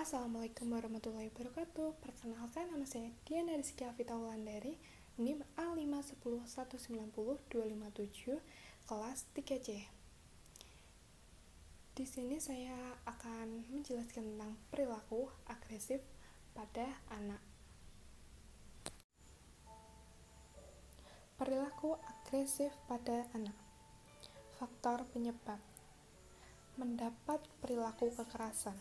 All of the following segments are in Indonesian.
Assalamualaikum warahmatullahi wabarakatuh. Perkenalkan, nama saya Diana Rizky Afita Wulandari, NIM A510190257, kelas 3C. Di sini saya akan menjelaskan tentang perilaku agresif pada anak. Perilaku agresif pada anak. Faktor penyebab: mendapat perilaku kekerasan.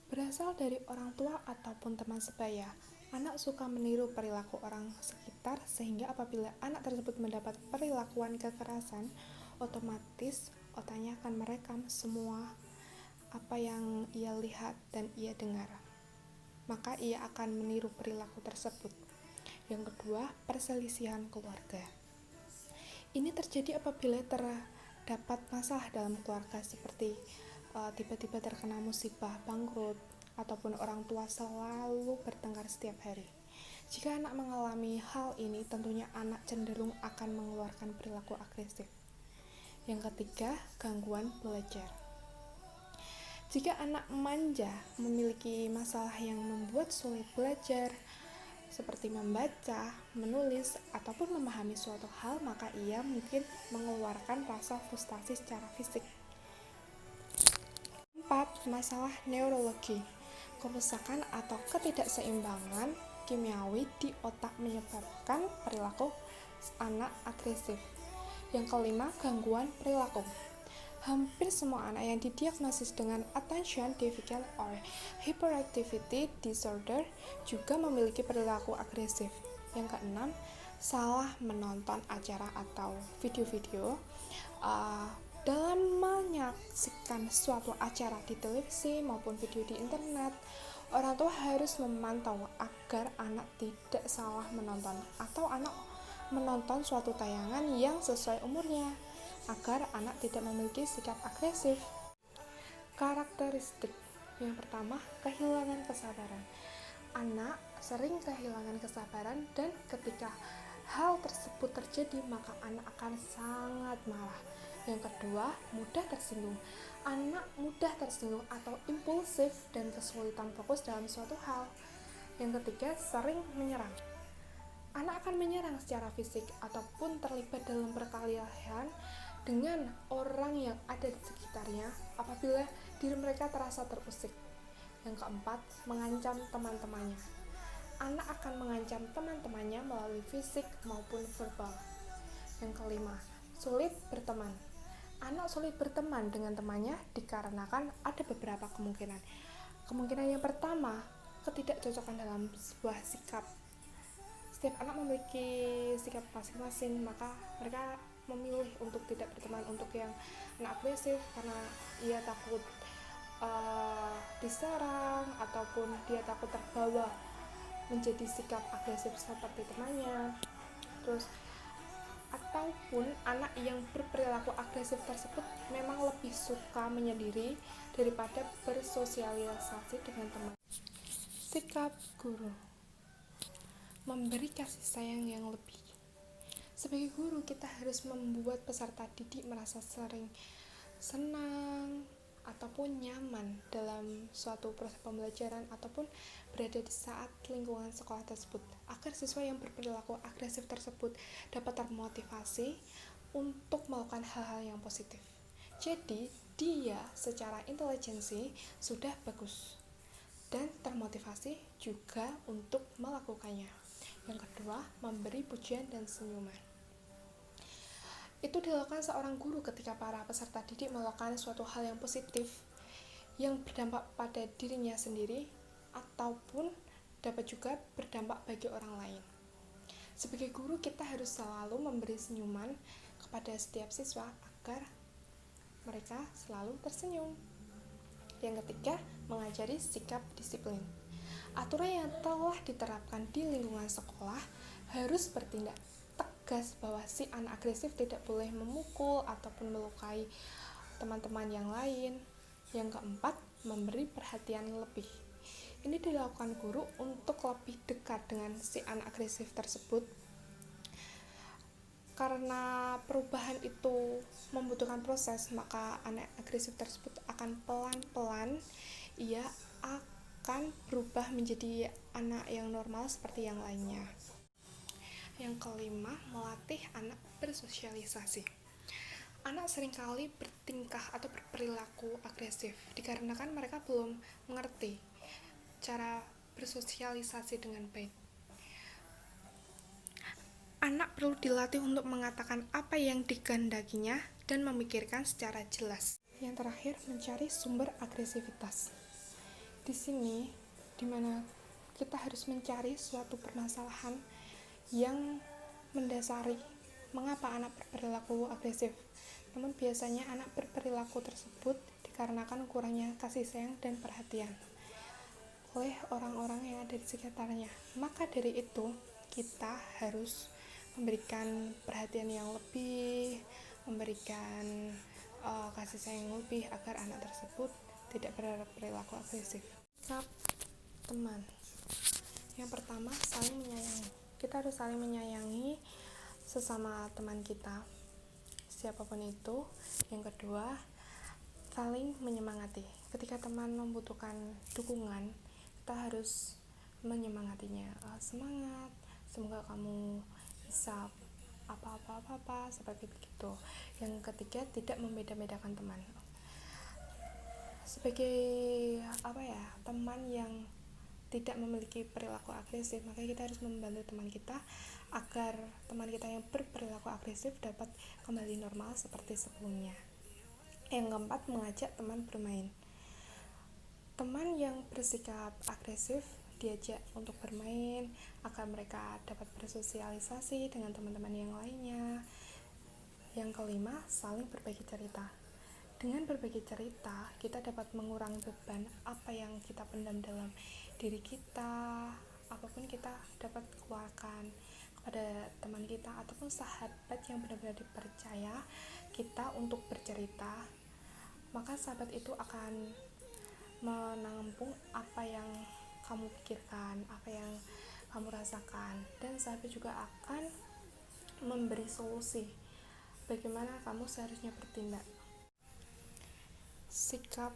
Berasal dari orang tua ataupun teman sebaya. Anak suka meniru perilaku orang sekitar, sehingga apabila anak tersebut mendapat perilakuan kekerasan, otomatis otaknya akan merekam semua apa yang ia lihat dan ia dengar. Maka ia akan meniru perilaku tersebut. Yang kedua, perselisihan keluarga. Ini terjadi apabila terdapat masalah dalam keluarga, seperti tiba-tiba terkena musibah, bangkrut, ataupun orang tua selalu bertengkar setiap hari. Jika anak mengalami hal ini, tentunya anak cenderung akan mengeluarkan perilaku agresif. Yang ketiga, gangguan belajar. Jika anak manja memiliki masalah yang membuat sulit belajar, seperti membaca, menulis, ataupun memahami suatu hal, maka ia mungkin mengeluarkan rasa frustasi secara fisik. 4. Masalah neurologi. Kerusakan atau ketidakseimbangan kimiawi di otak menyebabkan perilaku anak agresif. Yang kelima, gangguan perilaku. Hampir semua anak yang didiagnosis dengan attention deficit or hyperactivity disorder juga memiliki perilaku agresif. Yang keenam, salah menonton acara atau video-video. Dalam menyaksikan suatu acara di televisi maupun video di internet, orang tua harus memantau agar anak tidak salah menonton atau anak menonton suatu tayangan yang sesuai umurnya, agar anak tidak memiliki sikap agresif. Karakteristik yang pertama, kehilangan kesabaran. Anak sering kehilangan kesabaran, dan ketika hal tersebut terjadi, maka anak akan sangat marah. Yang kedua, mudah tersinggung. Anak mudah tersinggung atau impulsif dan kesulitan fokus dalam suatu hal. Yang ketiga, sering menyerang. Anak akan menyerang secara fisik ataupun terlibat dalam perkelahian dengan orang yang ada di sekitarnya apabila diri mereka terasa terusik. Yang keempat, mengancam teman-temannya. Anak akan mengancam teman-temannya melalui fisik maupun verbal. Yang kelima, sulit berteman. Anak sulit berteman dengan temannya dikarenakan ada beberapa kemungkinan. Kemungkinan yang pertama, ketidakcocokan dalam sebuah sikap. Setiap anak memiliki sikap masing-masing, maka mereka memilih untuk tidak berteman. Untuk yang anak agresif karena ia takut diserang ataupun dia takut terbawa menjadi sikap agresif seperti temannya. Terus ataupun anak yang berperilaku agresif tersebut memang lebih suka menyendiri daripada bersosialisasi dengan teman. Sikap guru: memberi kasih sayang yang lebih. Sebagai guru, kita harus membuat peserta didik merasa sering senang ataupun nyaman dalam suatu proses pembelajaran ataupun berada di saat lingkungan sekolah tersebut, agar siswa yang berperilaku agresif tersebut dapat termotivasi untuk melakukan hal-hal yang positif. Jadi, dia secara intelijensi sudah bagus dan termotivasi juga untuk melakukannya. Yang kedua, memberi pujian dan senyuman. Itu dilakukan seorang guru ketika para peserta didik melakukan suatu hal yang positif yang berdampak pada dirinya sendiri ataupun dapat juga berdampak bagi orang lain. Sebagai guru, kita harus selalu memberi senyuman kepada setiap siswa agar mereka selalu tersenyum. Yang ketiga, mengajari sikap disiplin. Aturan yang telah diterapkan di lingkungan sekolah harus bertindak tegas bahwa si anak agresif tidak boleh memukul ataupun melukai teman-teman yang lain. Yang keempat, memberi perhatian lebih. Ini dilakukan guru untuk lebih dekat dengan si anak agresif tersebut. Karena perubahan itu membutuhkan proses, maka anak agresif tersebut akan pelan-pelan ia akan berubah menjadi anak yang normal seperti yang lainnya. Yang kelima, melatih anak bersosialisasi. Anak seringkali bertingkah atau berperilaku agresif dikarenakan mereka belum mengerti cara bersosialisasi dengan baik. Anak perlu dilatih untuk mengatakan apa yang dikehendakinya dan memikirkan secara jelas. Yang terakhir, mencari sumber agresivitas. Di sini, dimana kita harus mencari suatu permasalahan yang mendasari mengapa anak berperilaku agresif. Namun biasanya anak berperilaku tersebut dikarenakan kurangnya kasih sayang dan perhatian oleh orang-orang yang ada di sekitarnya. Maka dari itu, kita harus memberikan perhatian yang lebih, memberikan kasih sayang yang lebih agar anak tersebut tidak berperilaku agresif. Sikap teman. Yang pertama, saling menyayangi. Kita harus saling menyayangi sesama teman kita, siapapun itu. Yang kedua, saling menyemangati. Ketika teman membutuhkan dukungan, kita harus menyemangatinya. Semangat, semoga kamu bisa apa seperti begitu. Yang ketiga, tidak membeda-bedakan teman. Sebagai teman yang tidak memiliki perilaku agresif, maka kita harus membantu teman kita agar teman kita yang berperilaku agresif dapat kembali normal seperti sebelumnya. Yang keempat, mengajak teman bermain. Teman yang bersikap agresif diajak untuk bermain agar mereka dapat bersosialisasi dengan teman-teman yang lainnya. Yang kelima, saling berbagi cerita. Dengan berbagi cerita, kita dapat mengurangi beban apa yang kita pendam dalam diri kita, apapun kita dapat keluarkan kepada teman kita ataupun sahabat yang benar-benar dipercaya kita untuk bercerita. Maka sahabat itu akan menampung apa yang kamu pikirkan, apa yang kamu rasakan, dan sahabat juga akan memberi solusi bagaimana kamu seharusnya bertindak. Sikap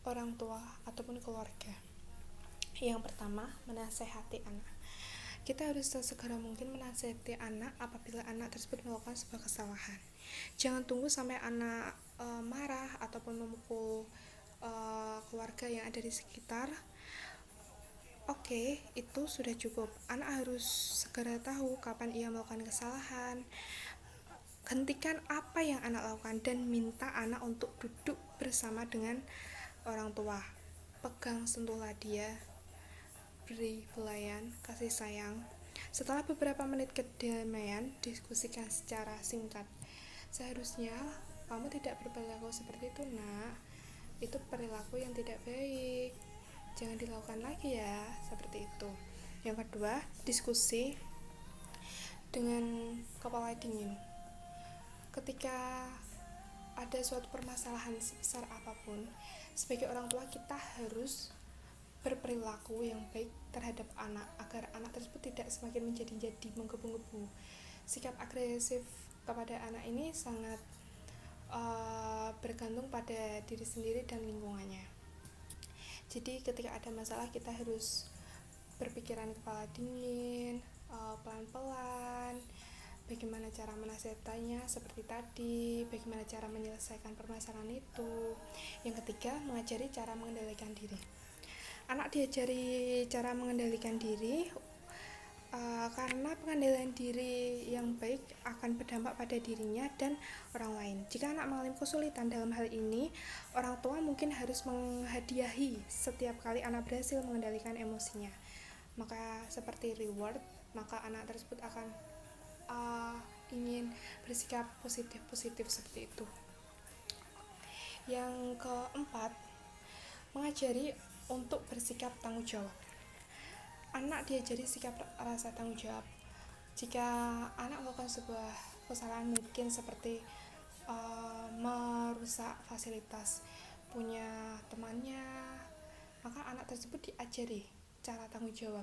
orang tua ataupun keluarga. Yang pertama, menasehati anak. Kita harus sesegera mungkin menasehati anak apabila anak tersebut melakukan sebuah kesalahan. Jangan tunggu sampai anak marah ataupun memukul keluarga yang ada di sekitar. Oke, itu sudah cukup. Anak harus segera tahu kapan ia melakukan kesalahan. Hentikan apa yang anak lakukan dan minta anak untuk duduk bersama dengan orang tua. Pegang, sentuhlah dia, beri belayan, kasih sayang. Setelah beberapa menit kedamaian, diskusikan secara singkat. Seharusnya kamu tidak berperilaku seperti itu, nak. Itu perilaku yang tidak baik. Jangan dilakukan lagi ya, seperti itu. Yang kedua, diskusi dengan kepala dingin. Ketika ada suatu permasalahan sebesar apapun, sebagai orang tua kita harus berperilaku yang baik terhadap anak agar anak tersebut tidak semakin menjadi menggebu-gebu. Sikap agresif kepada anak ini sangat bergantung pada diri sendiri dan lingkungannya. Jadi ketika ada masalah kita harus berpikiran kepala dingin, pelan-pelan, bagaimana cara menasihatinya seperti tadi, bagaimana cara menyelesaikan permasalahan itu. Yang ketiga, mengajari cara mengendalikan diri. Anak diajari cara mengendalikan diri karena pengendalian diri yang baik akan berdampak pada dirinya dan orang lain. Jika anak mengalami kesulitan dalam hal ini, orang tua mungkin harus menghadiahi setiap kali anak berhasil mengendalikan emosinya. Maka seperti reward, maka anak tersebut akan ingin bersikap positif seperti itu. Yang keempat, mengajari untuk bersikap tanggung jawab. Anak diajari sikap rasa tanggung jawab. Jika anak melakukan sebuah kesalahan mungkin seperti merusak fasilitas punya temannya, maka anak tersebut diajari cara tanggung jawab,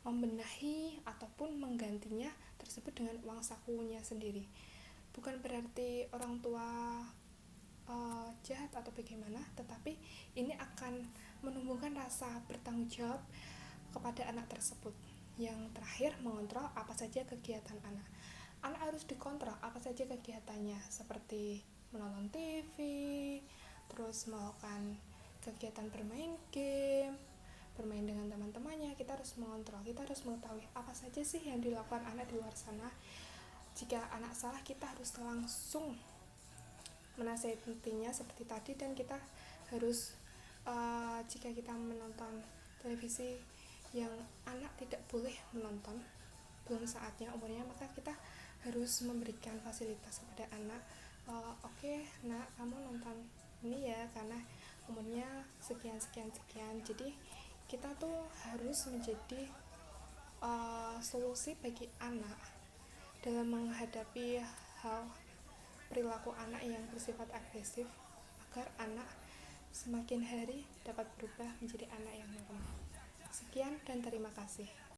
membenahi ataupun menggantinya tersebut dengan uang sakunya sendiri. Bukan berarti orang tua jahat atau bagaimana, tetapi ini akan menumbuhkan rasa bertanggung jawab kepada anak tersebut. Yang terakhir, mengontrol apa saja kegiatan anak. Anak harus dikontrol apa saja kegiatannya, seperti menonton TV, terus melakukan kegiatan bermain game, bermain dengan teman-temannya. Kita harus mengontrol, kita harus mengetahui apa saja sih yang dilakukan anak di luar sana. Jika anak salah, kita harus langsung menasihatinya seperti tadi, dan kita harus jika kita menonton televisi yang anak tidak boleh menonton, belum saatnya umurnya, maka kita harus memberikan fasilitas kepada anak. Oke, nak, kamu nonton ini ya karena umurnya sekian sekian sekian. Jadi kita tuh harus menjadi solusi bagi anak dalam menghadapi hal perilaku anak yang bersifat agresif, agar anak semakin hari dapat berubah menjadi anak yang normal. Sekian dan terima kasih.